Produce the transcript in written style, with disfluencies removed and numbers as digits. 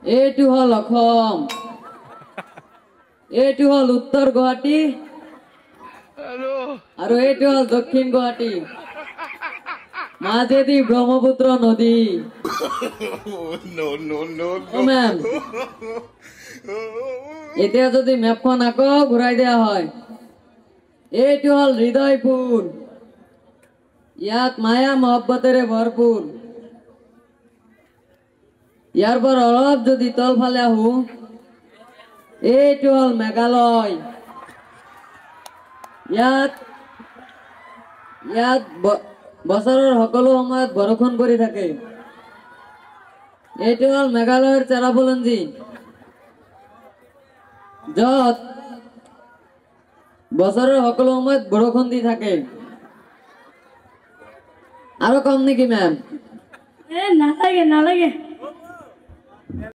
এইটো হল অসম, এইটো হল উত্তৰ গুৱাহাটী আৰু এইটো হল দক্ষিণ গুৱাহাটী, মাজেদি ব্ৰহ্মপুত্ৰ নদী। মেম এতিয়া যদি মেপখন আকৌ ঘূৰাই দিয়া হয়, এইটো হল হৃদয়পুৰ, ইয়াত মায়া মহব্বতেৰে ভৰপুৰ। ইয়াৰ পৰা অলপ যদি তলফালে আহো, এইটো হল মেঘালয়, ইয়াত বছৰৰ সকলো সময়ত বৰষুণ পৰি থাকে। এইটো হল মেঘালয়ৰ চেৰাপুঞ্জী, যত বছৰৰ সকলো সময়ত বৰষুণ দি থাকে। আৰু কম নেকি মেম? নালাগে নালাগে।